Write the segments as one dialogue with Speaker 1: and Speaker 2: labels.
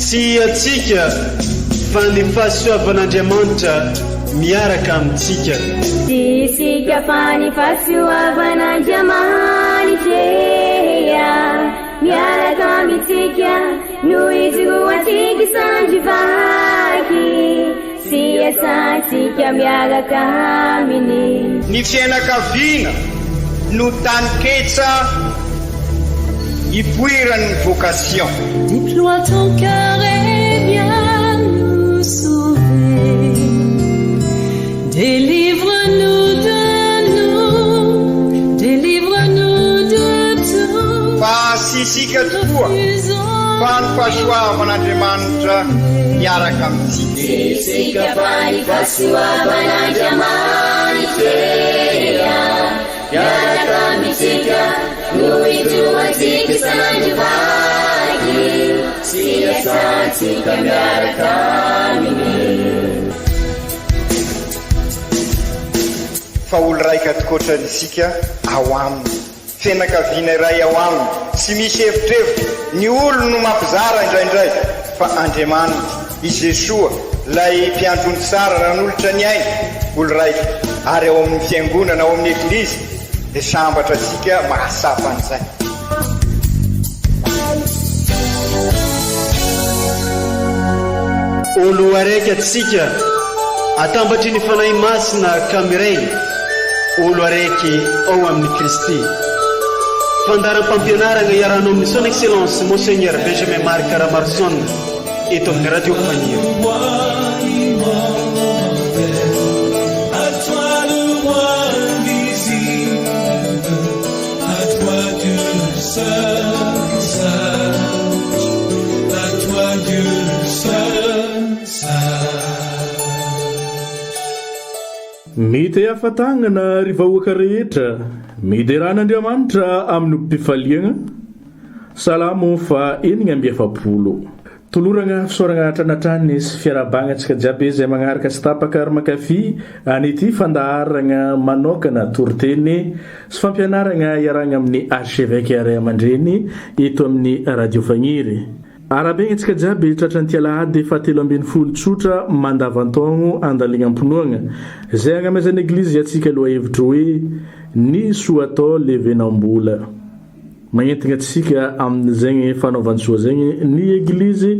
Speaker 1: tsy atsika fa ny fahasoavan'Andriamanitra miaraka amintsika.
Speaker 2: Isika fa ny fahasoavan'Andriamanitra miaraka amintsika noho izy ho antsika sandrivaky sy asantsika miaraka aminy.
Speaker 3: Ny fianakaviana no tany-ketsa ipoiran'ny vocation.
Speaker 4: Déploie ton cœur et viens nous sauver. Délivre-nous de tout.
Speaker 3: Fa sisika tokoa fa ny fahasoavan'Andriamanitra miaraka amintsika.
Speaker 2: Sisika fa ny fahasoavan'Andriamanitra miaraka amintsika noho izy ho antsika sandrivaky sy asantsika miaraka aminy.
Speaker 3: Fa olo raika atokotran'isika ao aminy, fianakaviana iray ao aminy, tsy misy hevitrevitra. Ny olo no mampizara indraindray, fa Andriamanitra i Jesoa lay mpiandrony tsara ran'olotra ny aina, olo raika. Ary ao amin'ny fiangonana, ao amin'ny eglizy dia sambatra atsika mahasapa an'izay.
Speaker 1: Olo araiky atsika atambatry ny fanahy masina kamiray, olo araiky ao amin'ny Kristy. Fandaram-pampianarana iarahanao amin'ny son excellence Monseigneur Benjamin Marc Caramarson eto amin'ny radio Faniry.
Speaker 5: Mety afatangana ry vahoaka rehetra, mideran'Andriamanitra amin'ny mpifaliana. Salamo fa 9:7. Toloragna fisaoragna tranatrany sy fiarabangantsika jiaby izay magnaraka sy tapaka ary makafy an'ity fandaharagna manokana toriteny sy fampianaragna iaragna amin'ny archevêque Ray Amandreny eto amin'ny radio Faniry. Arabegnatsika jiaby tratran'ity alahady fa 13 tsotra mandavantaogno andalignam-pinoagna izay agnamezan'ny eglizy atsika aloha hevitra hoe ny soa atao levenam-bola. Magnentigna atsika amin'izagny fanaovansoa zegny ny eglizy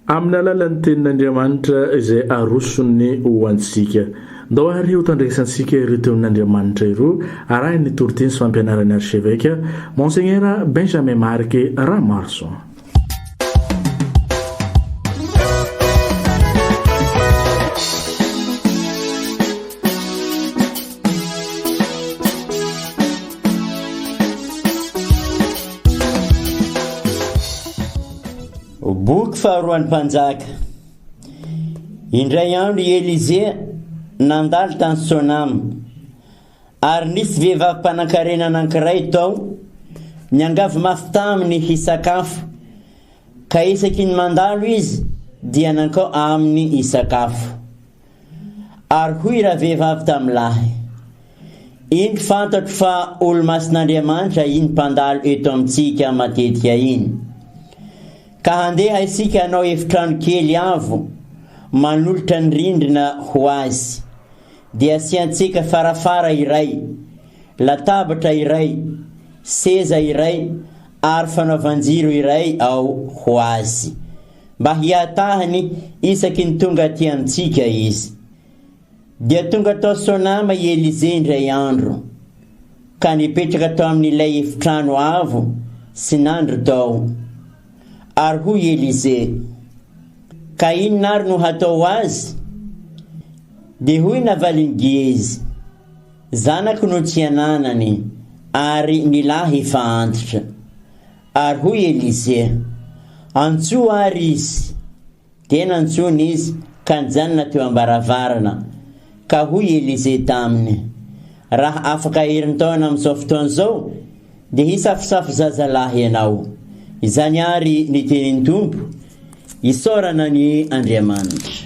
Speaker 5: amin'ny alalan'ny tenin'Andriamanitra izay arosony ho antsika. Ndao ary ho tandresantsika ireo tenin'Andriamanitra ireo arahiny toriteny sy fampianaran'ny archevêque Monseigneur Benjamin Marc Caramarson.
Speaker 6: Boky faharoan'ny mpanjaka. Indray andro i Elisea nandalo tany Sonama, ary nisy vehivavy mpanankarena anankiray tao niangavy mafy taminy hisakafo, ka isaky ny mandalo izy dia nankao aminy hisakafo. Ary hoy raha vehivavy tamilahy, iny fantatro fa olo masin'Andriamanitra iny mpandalo eto amintsika matetika iny. Ka handeha isika hanao efitrano kely avo manolotra ny rindrina ho azy, dia asiantsika farafara iray, latabatra iray, seza iray ary fanaovan-jiro iray ao ho azy, mba hiatahany isaky ny tonga aty amintsika izy. Dia tonga tao Sonama i Elisea indray andro, ka nipetraka tao amin'ilay efitrano avo sy nandro tao. Ary hoy Elisea, ka inona ary no hatao azy? Dia hoy navaliny Geazy, zanako no tsy ananany ary ny lahy efa antitra. Ary hoy Elisea, antso ary izy. Tena antsony izy ka nijanona teo ambaravarana. Ka hoy Elisea taminy, raha afaka heriny taona amin'izao fotoana izao dia hisafosafo zazalahy ianao. Izany ary ny tenin'ny Tompo, isaorana ny Andriamanitra.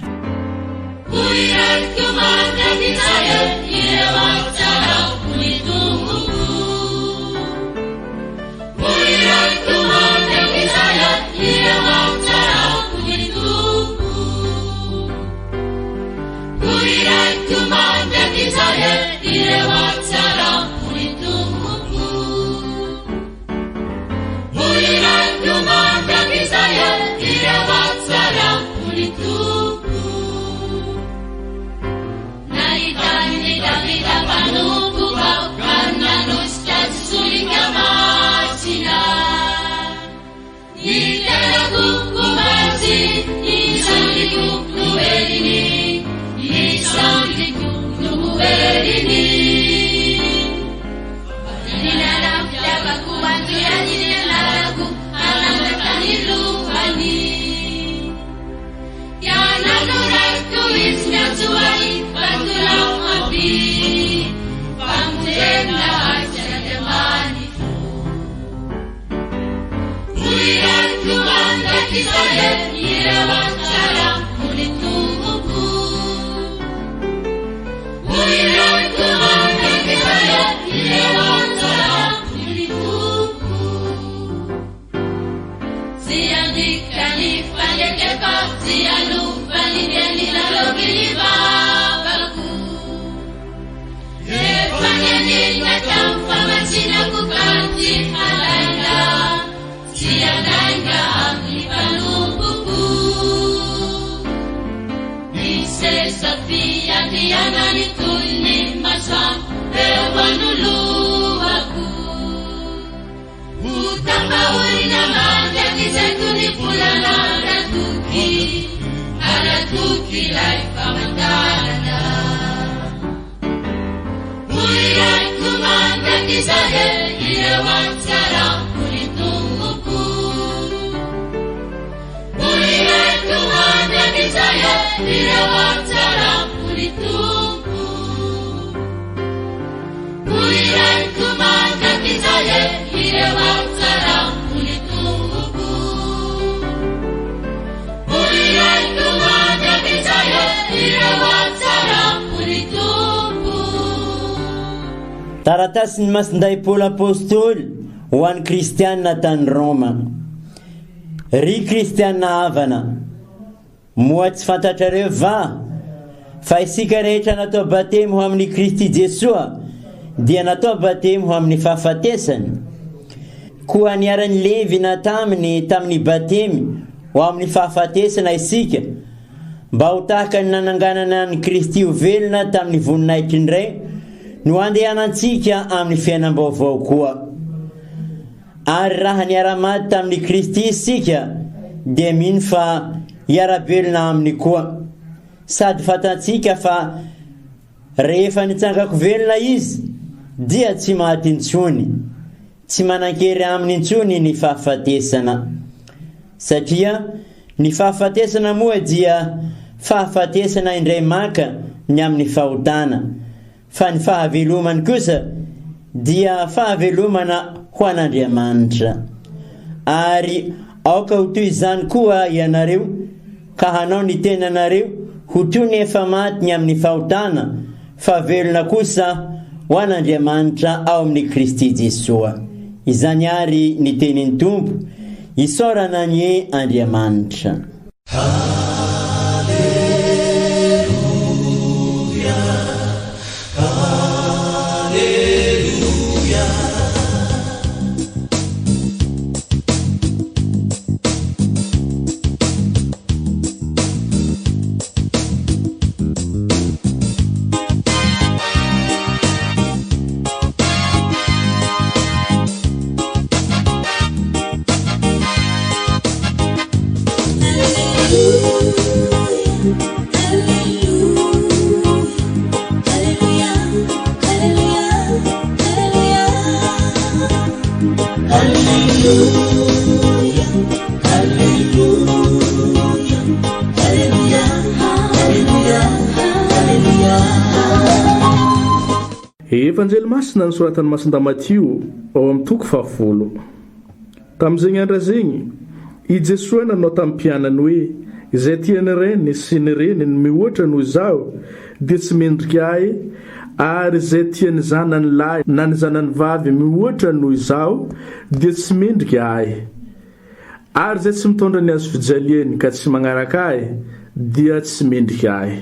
Speaker 6: Taratasy ny masinday Paoly apôstôly ho an'ny kristianina tany Roma. Ry kristianina havana, moa tsy fantatrareo fa isika rehetra natao batemo ho amin'ny Kristy Jesoa dia natao batemo ho amin'ny fahafatesany. Koa niarany Levi na tamin'ny batemy ho amin'ny fahafatesana isika mba ho tahaka ny nananganana ny Kristy ho velona tamin'ny voninahitry ny ray no andehanantsika amin'ny fiainam-baovao koa. Ary raha niara-maty tamin'ny Kristy isika dia mino fa hiara-belona aminy koa. Sady fatantsika fa rehefa nitsangako velona izy dia tsy maty intsony, tsy manan-kery aminy intsony ny fahafatesana. Satria ny fahafatesana moa dia fahafatesana indray maka ny amin'ny fahotana, fa ny fahavelomany kosa dia fahavelomana ho an'Andriamanitra. Ary aoka ho toy izany koa ianareo, ka hanao ny tenanareo ho toy ny efa maty ny amin'ny fahotana, fa velona kosa ho an'Andriamanitra ao amin'ny Kristy Jesoa. Izany ary ny tenin'ny Tompo, isaorana ny Andriamanitra.
Speaker 5: Evanjely masina nisoratan'ny masinda Matio ao amin'ny toko 10. Tamin'izay andra zegny, i Jesoa nanao tamin'ny mpianany hoe izay tiany reny sy ny reniny mihoatra noho izaho dia tsy mendrika ahy, ary izay tiany zanany lahy na ny zanany vavy mihoatra noho izaho dia tsy mendrika ahy, ary izay tsy mitondra ny azo fijaliany ka tsy magnaraka ahy dia tsy mendrika ahy.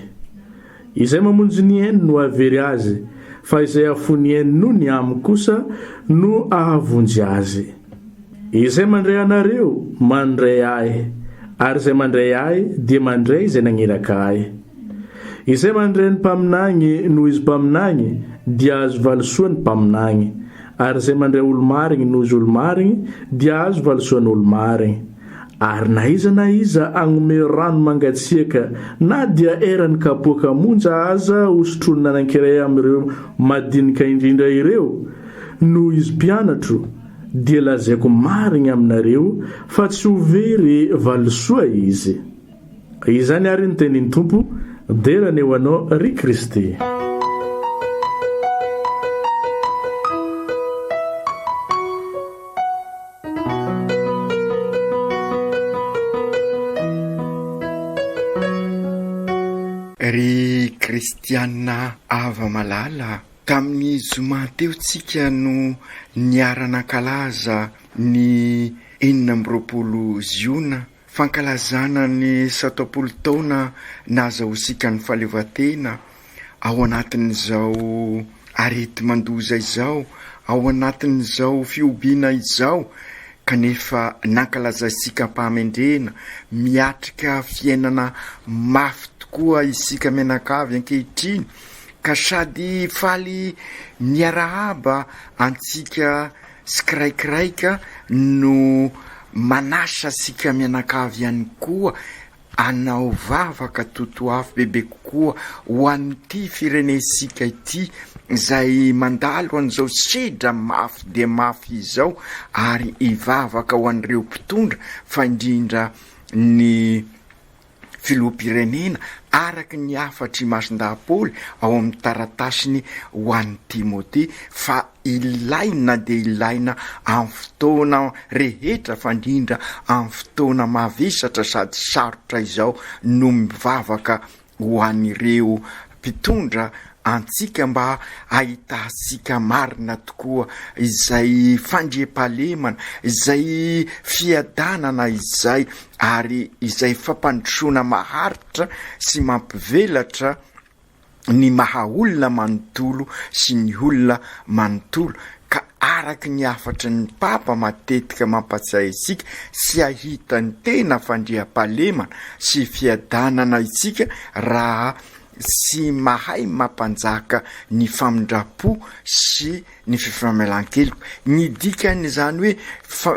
Speaker 5: Izay mamonjy ny hainy no avery azy, fa izay afony hainy no ny amy kosa no ahavonjy azy. Izay mandray anareo mandray ahy, ary izay mandray ahy dia mandray izay nagniraka ahy. Izay mandray ny mpaminagny noho izy mpaminagny dia azo valosoa ny mpaminagny, ary izay mandray olo-marigny noho izy olo-marigny dia azo valosoa ny olo-marigny. Ary na iza agnome rano mangatsiaka na dia erany kapoaka monja aza hosotrony nanankiray amin'ireo madinika indrindra ireo no izy mpianatro, dia lazaiko marigny aminareo fa tsy ho very valosoa izy. Izany ary ny tenin'ny Tompo, derany eo anao ry Kristy.
Speaker 3: Ry kristianina ava malala, tamin'ny zoma teo tsika no niara-nankalaza ny 24 ziona, fankalazana ny 70 taona nazahotsika ny fahaleovantena ao anatin'izao arety mandoza izao ao anatin'izao fiobiana izao kanefa nankalazaisika mpamendrena miatrika fiainana mafy tokoa isika menakavy ankehitriny ka sady faly miarahaba antsika sikiraikiraika no manasa sika mianakavy ihany koa anao vavaka totoafo bebe kokoa ho an'ity firenesika ity izay mandalo an'izao sedra mafy de mafy izao ary ivavaka ho an'ireo mpitondra fa indrindra ny filoham-pirenena araky ny afatry mason-dahapoly ao amin'ny taratasiny ho an'ny Timote fa ilaina de ilaina amin'ny fotoana rehetra fa indrindra amin'ny fotoana mavesatra sady sarotra izao no mivavaka ho an'ireo mpitondra antsika mba ahitasika marina tokoa izay fandriam-pahalemana izay fiadanana izay ary izay fampandrosoana maharitra sy mampivelatra ny mahaolona manontolo sy ny olona manontolo ka araky ny afatry ny papa matetika mampatsiahy isika sy ahita ny tena fandriam-pahalemana sy fiadanana isika raha sy mahay mampanjaka ny famindrapo sy ny fifamelan-keloka ny dikan'izany hoe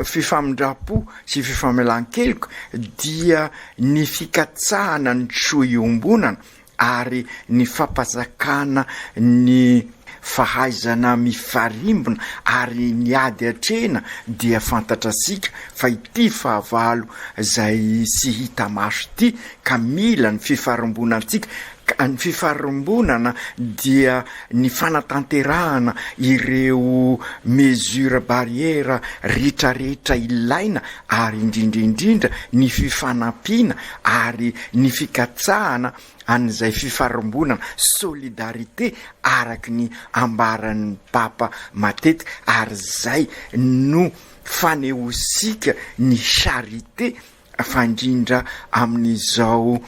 Speaker 3: fifamindrapo sy fifamelan-keloka dia ny fikatsahana ny soa iombonana ary ny fampazakana ny fahaizana mifarimbona ary ny ady atrena dia fantatrasika fa ity fahavalo izay sy hita maso ity ka mila ny fifarombonantsika ny fifarombonana dia ny fanatanterahana ireo mesure barrière rehetrarehetra ilaina ary indrindrindrindra ny fifanampiana ary ny fikatsahana an'izay fifarombonana solidarité araky ny ambaran'ny papa matetika ary zay no fanehosika ny charité fandrindra amin'izao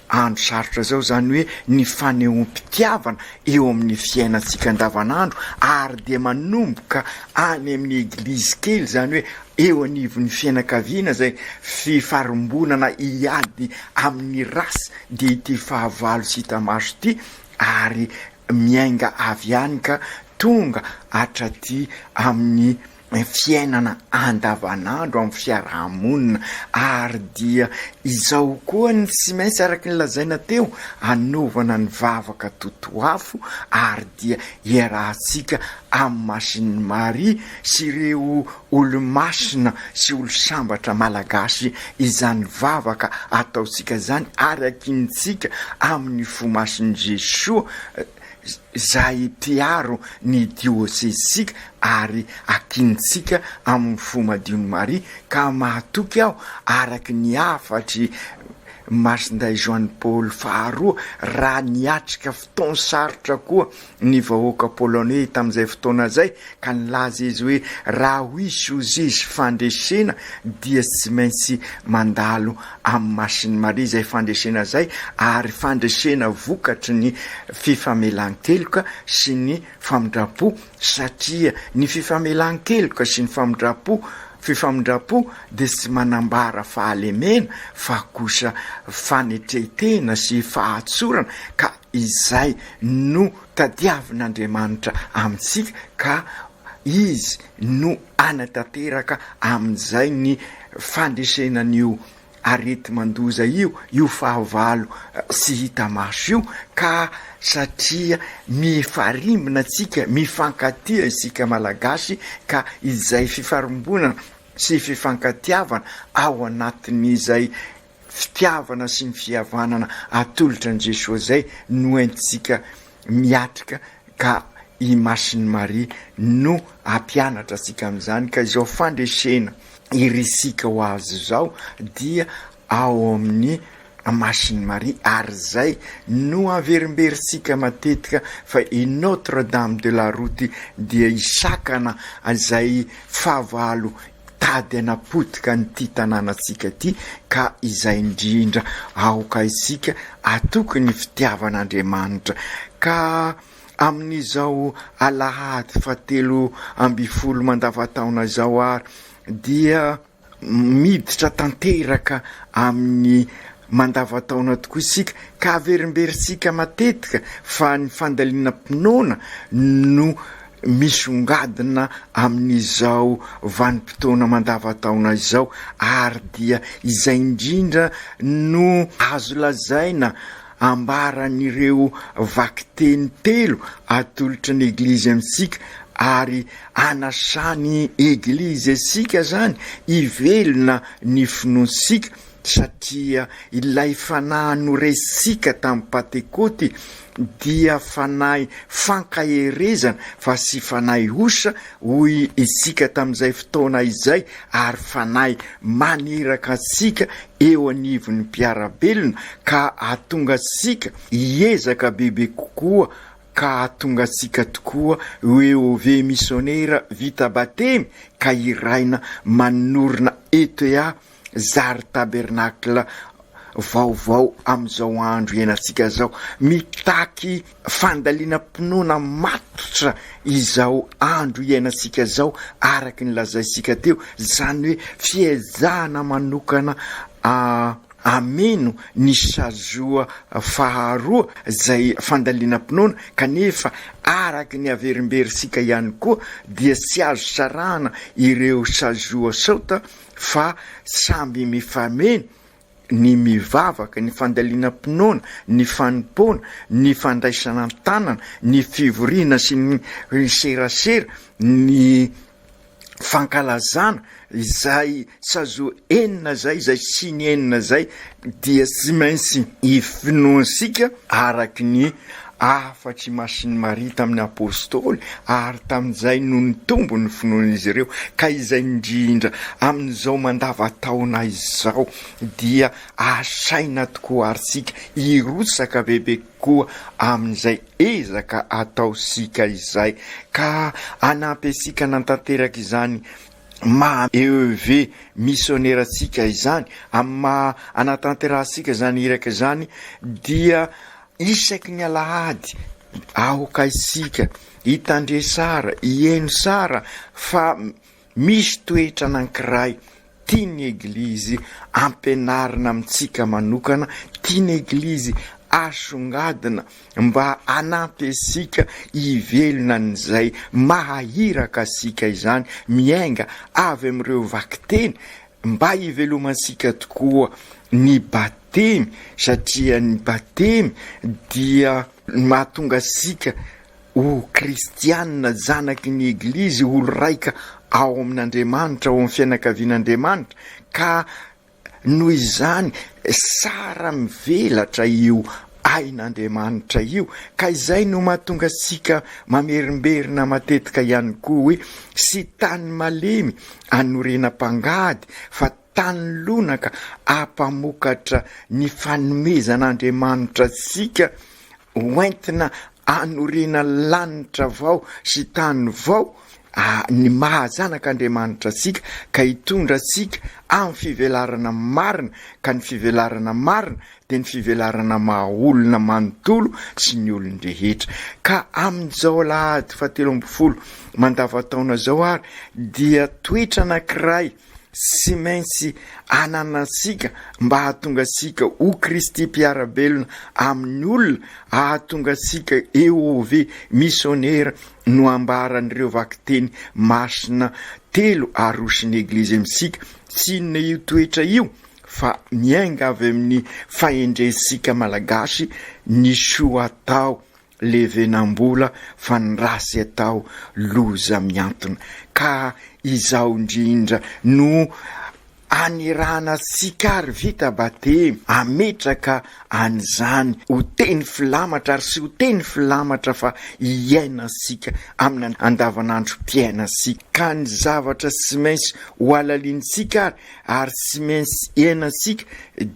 Speaker 3: andro sarotra zao zany hoe ny fanehom-pitiavana eo amin'ny fiainantsika andavanandro ary dia manomboka any amin'ny eglizy kely zany hoe eo anivon'ny fianakaviana zay fifarombonana iady amin'ny rasy de ity fahavalo sy hita maso ity ary miainga avy any ka tonga hatraty amin'ny fiainana andavanandro amin'ny fiarahamonina ary dia izao koa ny tsy maintsy araky ny lazaina teo anovana ny vavaka totoafo ary dia iarahantsika amin'ny masiny Maria sy ireo olo-masina sy olo-sambatra malagasy izany vavaka ataotsika zany arakintsika amin'ny fo masiny Jesoa zay piaro ny diosesika ary akintsika amin'ny fo madiony Maria ka mahatoky aho araky ny afatry masinday Joanny Paul faharoa raha niatrika fotoana sarotra koa ny vahoaka polonais tamin'izay fotoana zay ka nilaza izy hoe raha hoisy ozy izy fandresena dia tsy maintsy mandalo amin'ny masiny Maria zay fandresena zay ary fandresena vokatry ny fifamelan-keloka sy ny famindrapo satria ny fifamelan-keloka sy ny fifamindrapo de tsy manambara fahalemena fa kosa fanetretena sy fahatsorana ka izay no tadiavin'Andriamanitra amintsika ka izy no anatanteraka amin'izay ny fandresenan'io arety mandoza io fahavalo sy hita maso io ka satria mifarimbona tsika mifankatia isika malagasy ka izay fifarombonana sy fifankatiavana ao anatin'izay fitiavana sy ny fihavanana atolotra ny Jesosy zay no entsika miatrika ka i masiny Maria no ampianatra tsika amin'izany ka izao fandresena irisika ho azy zao dia ao amin'ny masiny Maria ary zay no averimberitsika matetika fa i Notre Dame de la Route dia isakana izay fahavalo tady anapotika nyity tanànatsika ty ka izay indrindra aoka isika atoky ny fitiavan'Andriamanitra ka amin'izao alahady 7 mandavataona zao ary dia miditra tanteraka amin'ny mandavataona tokoa isika ka averimberisika matetika fa ny fandaliana mpinona no misongadina amin'izao vanim-potoana mandavataona izao ary dia izay indrindra no azo lazaina ambaran'ireo vakiteny 3 atolotra ny eglizy amintsika ary anasany eglizy isika zany ivelona ny finoansika satria ilay fanahy noresika tamin'ny Pentekoty dia fanahy fankaherezana fa sy fanahy osa hoy isika tamin'izay fotoana izay ary fanahy maniraka asika eo anivon'ny mpiarabelona ka ahatonga asika hiezaka bebe kokoa ka ahatonga asika tokoa eo ve missionnaire vita batemy ka iraina manorina ETA Zary Tabernacle vaovao amin'izao andro iainantsika zao mitaky fandaliana mpinona matotra izao andro iainantsika zao araky ny lazaisika teo zany hoe fiezahana manokana ameno ny sazoa faharoa zay fandaliana mpinona kanefa araky ny averimberisika ihany koa dia sy azo sarana ireo sazoa sauta fa samby mifameno ny mivavaka ny fandaliana mpinona ny fanimpona ny fandraisana tanana ny fivoriana sy ny serasera ny fankalazana izay sazo enina zay sy ny enina zay dia sy maintsy ifinoansika araky ny afatry masiny Maria tamin'ny apôstôly ary tamin'izay no ny tombo ny finoan'izy ireo ka izay indrindra amin'izao mandavataona izao dia asaina tokoa ary sika irosaka bebe koa amin'izay ezaka ataosika izay ka anampy asika nantanteraka izany EEV missionnaire sika izany amma anatanterasika zany iraka zany dia isaky ny alahady aoka isika hitandre sara hieno sara fa misy toetra anankiray tiany eglizy ampenarina amintsika manokana tiany eglizy asongadina mba anampy asika hivelona n'izay mahahiraka asika izany miainga avy amin'ireo vakiteny mba hivelomansika tokoa ny batemy satria ny batemy dia mahatonga asika ho kristianina zanaky ny eglizy olo raika ao amin'Andriamanitra ao amin'ny fianakavian'Andriamanitra ka noho izany sara mivelatra io ain'Andriamanitra io ka izay no mahatonga asika mamerimberina matetika ihany koa hoe sy tany malemy anorenam-pangady fa tany lonaka apamokatra ny fanomezan'Andriamanitra sika hoentina anorena lanitra vao sy tany vao ny mahazanak'Andriamanitra sika ka hitondra sika amin'ny fivelarana marina ka ny fivelarana marina dia ny fivelarana mahaolona manontolo sy ny olon-drehetra ka amin'izao alahady 17 mandavataona zao ary dia toetra anankiray sy maintsy ananasika mba hahatonga asika ho Kristy mpiarabelona amin'ny olona hahatonga asika EEV missionnaire no ambaran'ireo vakiteny masina 3 arosiny eglizy amintsika sy inona io toetra io fa miainga avy amin'ny fahendresika malagasy ny soa atao levenam-bola fa ny rasy atao loza miantona ka izao indrindra no anirana sikary vita batemy ametraka an'izany ho teny filamatra ary sy ho teny filamatra fa hiaina sika amin'ny andavanandro mpiaina sika ka ny zavatra sy maintsy ho alaliantsika ary sy maintsy hiaina sika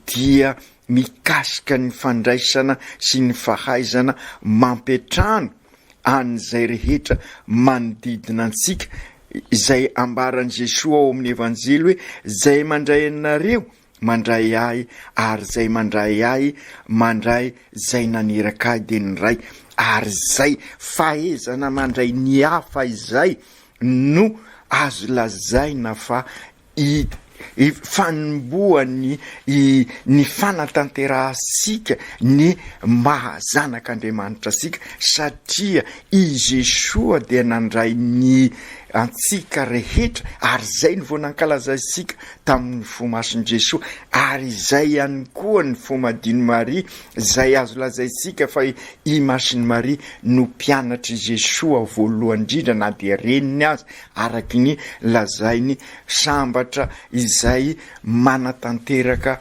Speaker 3: dia mikasika ny fandraisana sy ny fahaizana mampetrano an'izay rehetra manodidina antsika izay ambaran' Jesosy ao amin'ny evanjely hoe zay mandray anareo mandray ahy ary zay mandray ahy mandray zay naneraka ahy dia ny ray ary zay fahaizana mandray ny hafa izay no azo lazaina fa fanomboany ny fanatanterahasika ny mahazanak'Andriamanitra sika satria i Jesoa dia nandray ny antsika rehetra ary zay ny voanankalazaisika tamin'ny fomason'i Jesoa ary izay ihany koa ny fomadiny Maria zay azo lazaisika fa i masiny Maria no mpianatry Jesoa voalohany indrindra na dia reniny azy araky ny lazainy sambatra izay manatanteraka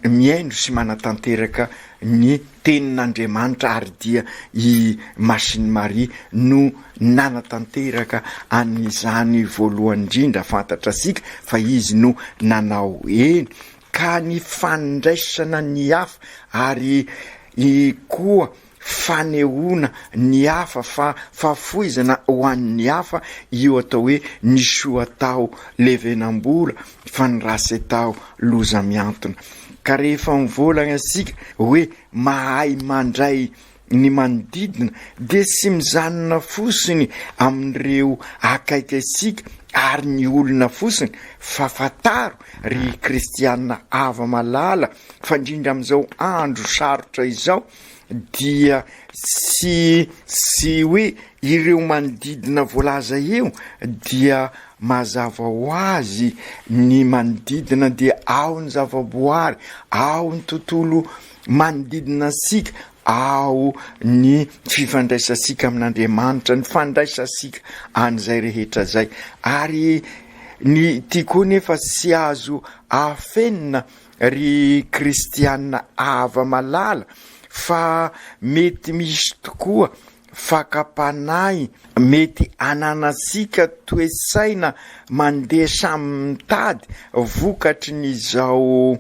Speaker 3: miaino sy manatanteraka ny tenin'Andriamanitra ary dia i masiny Maria no nanatanteraka an'izany voalohany indrindra fantatra sika fa izy no nanao eny ka ny fandraisana ny hafa ary koa fanehoana ny hafa fa fafoizana ho an'ny hafa io atao hoe ny soatao levenam-bola fa ny rasy atao loza miantona ka rehefa mivolagna asika hoe mahay mandray ny manodidina dia sy mijanona fosiny amin'ireo akaiky asika ary ny olona fosiny fa fataro ry kristianina ava malala fa indrindra amin'izao andro sarotra izao dia sy hoe ireo manodidina voalaza eo dia mazava ho azy ny manodidina dia ao ny zavaboary ao ny tontolo manodidina asika ao ny fifandraisasika amin'Andriamanitra ny fandraisasika an'izay rehetra zay ary ny tiako nefa sy azo afenina ry kristianina ava malala fa mety misy tokoa fakapanahy mety ananasika toesaina mandeha samy mitady vokatry n'izao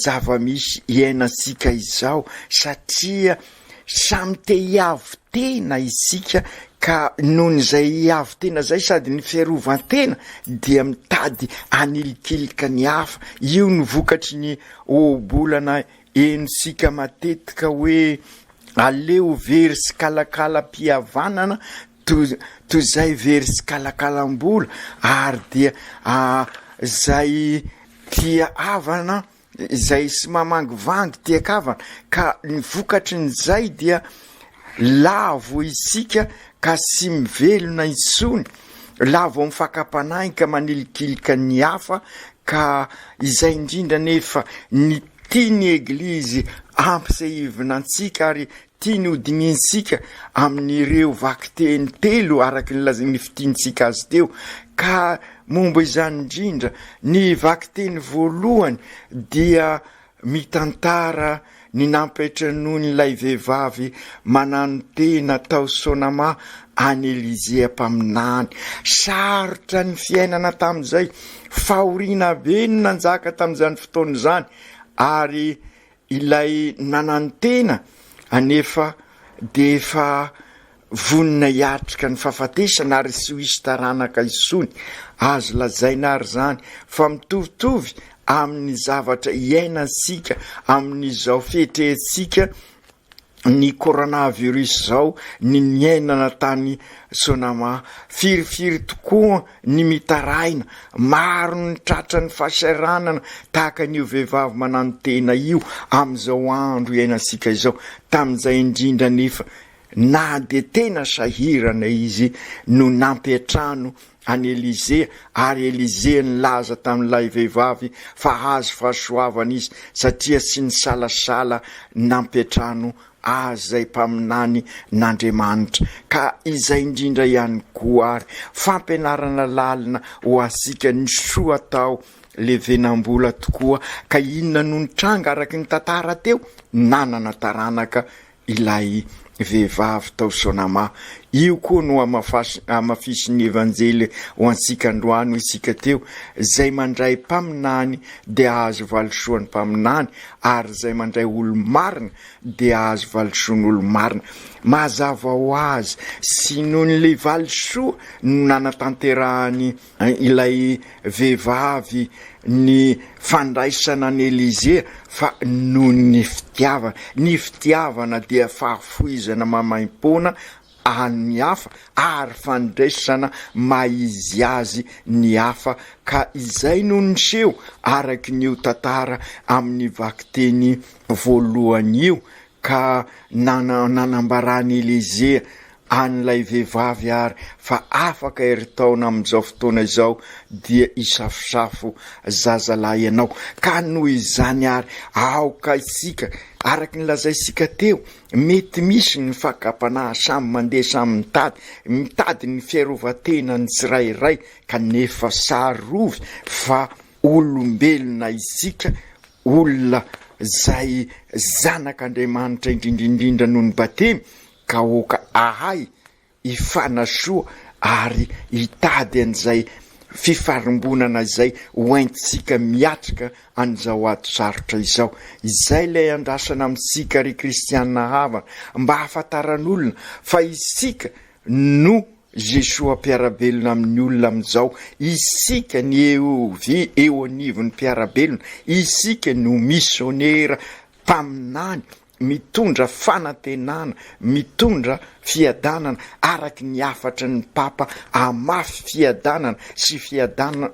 Speaker 3: zava-misy iainasika izao satria samy te hiavo tena isika ka noho izay hiavo tena zay sady ny fiarovan-tena dia mitady anilikilika ny hafa io ny vokatry ny obolana enosika matetika hoe aleo very sy kalakala-pihavanana toy zay very sy kalakalam-bola ary dia zay tia havana zay sy mamangivangy tiakavana ka ny vokatry n'izay dia lavo isika ka sy mivelona isony lavo amin'ny fakapanahy ka manilikilika ny hafa ka izay indrindra nefa ny tia ny eglizy ampisehivina antsika ary tia ny hodininsika amin'ireo vakiteny telo araky ny fitiantsika azy teo ka momba izany indrindra ny vakiteny voalohany dia mitantara ny nampetranoa n'ilay vehivavy manano tena tao sonama any Elizea mpaminany sarotra ny fiainana tamin'izay fahoriana be no nanjaka tamin'izany fotoana zany ary ilay nanano tena anefa de efa vonina hiatrika ny fahafatesana ary sy ho isy taranaka isony azo lazaina ary zany fa mitovitovy amin'ny zavatra iainasika amin'izao fietrehetsika ny coronavirus zao ny niainana tany sonama firifiry tokoa ny mitaraina maro ny tratra ny fahasaranana tahaka n'io vehivavy manano tena io amin'izao andro iainasika izao tamin'izay indrindra nefa na de tena sahirana izy no nampiatrano any Elizea ary Elizea nilaza tamin'ilay vehivavy fa azo fahasoavana izy satria sy ny salasala nampiatrano azy zay mpaminany n'Andriamanitra ka izay indrindra ihany koa ary fampianarana lalina ho asika ny soa atao levenam-bola tokoa ka inona no nitranga araky ny tantara teo nanana taranaka ilay vehivavy tao sonama io koa no amafisy ny evanjely ho ansika androano isika teo, zay mandray mpaminany dia ahazo valisoa ny mpaminany, ary zay mandray olo marina dia ahazo valisoa ny olo marina. Mazava ho azy sy noho ny valisoa no nanatanterahany ilay vehivavy ny fandraisana ny Elizea, fa noho ny fitiavana dia fahafoizana mamaimpona ny hafa ary fandraisana maizy azy ny hafa. Ka izay no niseho araky ny tantara amin'ny vakiteny voalohany io, ka nanambarany Elizea an'ilay vehivavy ary fa afaka heritaona amin'izao fotoana izao dia isafosafo zazalahy ianao. Ka noho izany ary aoka isika araky nilazaisika teo, mety misy ny fakapanahy samy mandeha samy mitady ny fiarovatena ny tsirairay, kanefa sarovy fa olombelona isika, olona zay zanak'Andriamanitra indrindrindrindra noho ny batemy, ka oka ahay ifanasoa ary hitady an'izay fifarombonana izay hoentsika miatrika an'izao ato sarotra izao. Izay lay andrasana amintsika ry kristianina havana, mba hafantaran'olona fa isika no Jesosy mpiarabelona amin'ny olona amin'izao, isika ny eo anivon'ny mpiarabelona, isika no misionera mpaminany, mitondra fanantenana, mitondra fiadanana araky ny afatry ny papa, amafy fiadanana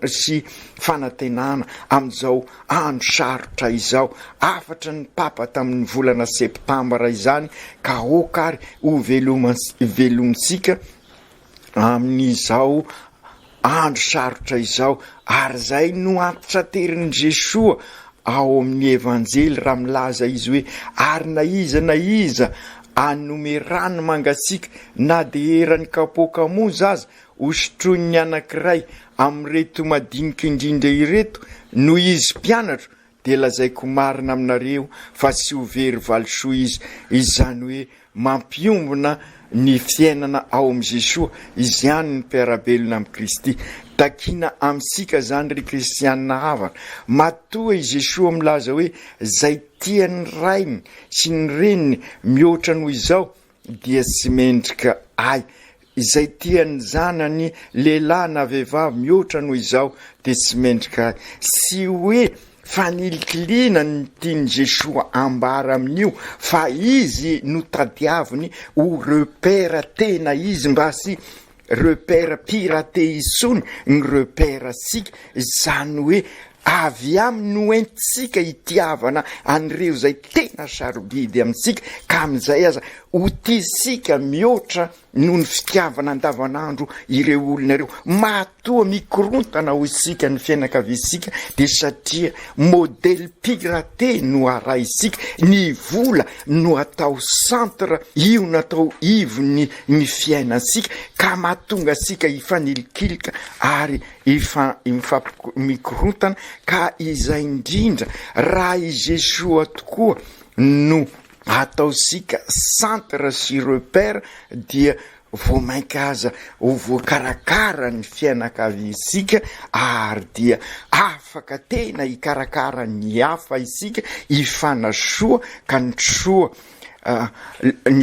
Speaker 3: sy fanantenana amin'izao andro sarotra izao. Afatry ny papa tamin'ny volana septambra izany, ka okary ho velomitsika amin'izao andro sarotra izao. Ary zay no antitraterin'i Jesosy ao amin'ny evanjely raha milaza izy hoe, ary na iza anome rano mangatsika na de erany kapoka moza aza hosotroiny ny anankiray am'ireto madinika indrindra ireto, no izy mpianatro de lazaiko marina aminareo fa sy ho very valisoa izy. Izany hoe mampiombona ny fiainana ao am' Jesosy, izy ihany ny mpiarabelona am' Kristy. Takina amsika zany ry kristianina havana, matoa i Jesosy milaza hoe zay tiany rainy sy ny reniny mihoatra noho izao dia tsy mendrika ay, izay tiany zanany lehilahy na vehivavy mihoatra noho izao dia tsy mendrika ay. Sy hoe fanilikilina ny tiany Jesosy ambara amin'io, fa izy no tadiaviny ho repera tena izy, mba sy repera pirate isony ny repera sika, zany hoe avy aminy no entsika hitiavana an'ireo zay tena sarobidy amintsika, ka amin'izay aza ho tisika mihoatra noho ny fitiavana andavanandro ireo olona ireo. Matoa mikorontana ho isika ny fianakaviasika, de satria modely pirate no arahisika, ny vola no atao centre, io natao ivony ny fiainasika, ka mahatonga sika ifanilikilika ary mikorontana. Ka izay indrindra raha i Jesosy tokoa no ataosika centre sy repère, dia voamaika aza ho voakarakara ny fianakaviasika, ary dia afaka tena hikarakara ny hafa isika, ifanasoa ka ny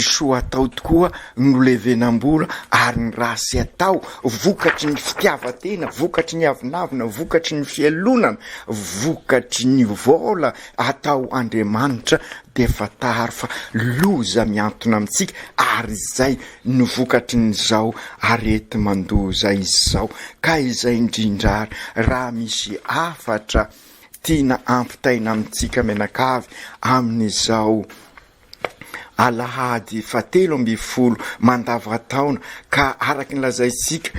Speaker 3: soa atao tokoa no levenam-bola, ary ny rasy atao vokatry ny fitiavatena, vokatry ny avinavina, vokatry ny fialonana, vokatry ny vola atao Andriamanitra, de fatary fa loza miantona amintsika, ary zay no vokatry nyzao arety mandoza izao. Ka izay indrindrary raha misy afatra tiana ampitaina amintsika menakavy amin'izao alahady 17 mandavataona, ka araky ny lazaisika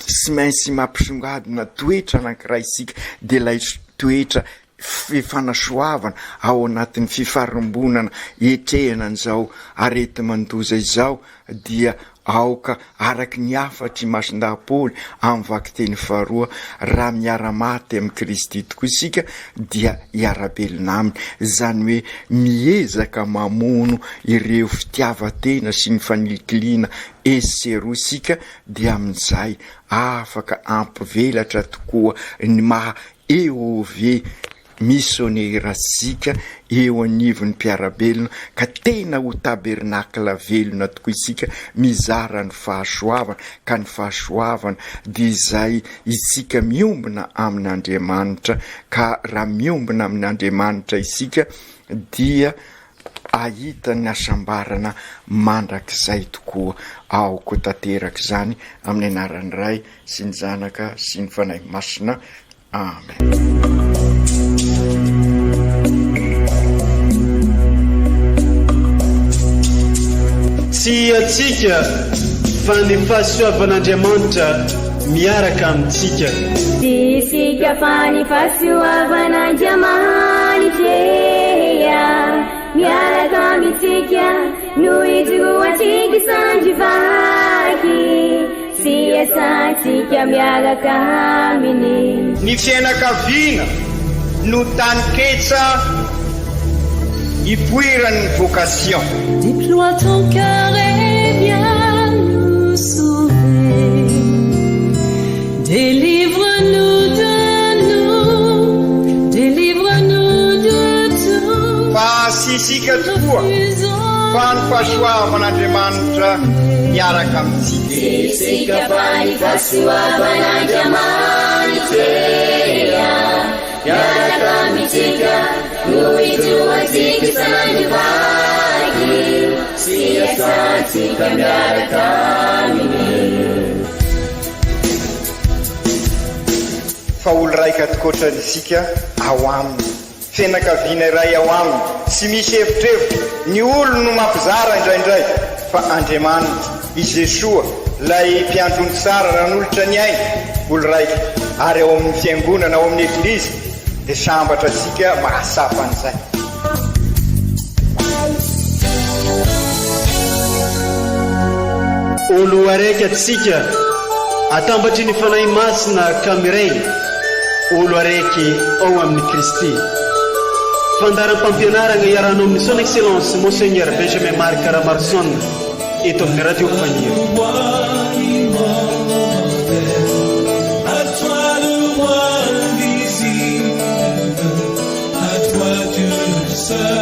Speaker 3: tsy maintsy mampisongadina toetra anankiray isika, de lay toetra fifanasoavana ao anatin'ny fifarombonana etrehana an'izao arety mandoza izao dia aoka araky ny afatry masindahapoly amin'ny vakiteny faharoa raha miara-maty amin'ny Kristy tokoa isika dia hiara-belona aminy, izany hoe miezaka mamono ireo fitiavatena sy ny fanilikiliana eseroa isika dia amin'izay afaka ampivelatra tokoa ny maha EOV missionnaire sika eo anivon'ny mpiarabelona ka tena ho tabernakla velona tokoa isika mizara ny fahasoavana ka ny fahasoavana dia izay isika miombona amin'Andriamanitra ka raha miombona amin'Andriamanitra isika dia ahita ny asambarana mandrakizay tokoa aoko tanteraka izany amin'ny anaran'ny Ray sy ny Zanaka sy ny Fanahy Masina. Amen.
Speaker 1: Tsy atsika fa ny fahasoavan'Andriamanitra miaraka amintsika.
Speaker 2: Tsy isika fa ny fahasoavan'Andriamanitra miaraka amintsika no itroatsika sandrivaky sy asantsika miaraka aminy.
Speaker 3: Ny fianakaviana no taniketsa ipoiran'ny vocation.
Speaker 4: Déploie ton cœur et viens nous sauver. Délivre-nous de tout.
Speaker 3: Fa sisika tokoa fa ny fahasoavan'Andriamanitra miaraka amintsika.
Speaker 2: Sisika fa ny fahasoavan'Andriamanitra miaraka amintsika no itroatsika sandrivaky sy asantsika miaraka aminy.
Speaker 3: Fa olo raika atikoatran'isika ao aminy, fianakaviana iray ao aminy, tsy misy hevitrevitra. Ny olo no mampizara indraindray fa Andriamanitra i Jesoa lay mpiandrony tsara ranolotra ny aina olo raika ary ao amin'ny fiangonana ao amin'ny eglizy dia sambatra antsika mahasapa an'izay.
Speaker 1: Olo araiky atsika atambatry ny fanahy masina kamiray, olo araiky ao amin'ny Kristy. Fandaram-pampianarana iarano amin'ny son excellence Monseigneur Benjamin Marc Caramarson eto amin'ny radio Fania.
Speaker 7: À toi le roi invisible, à toi Dieu seul.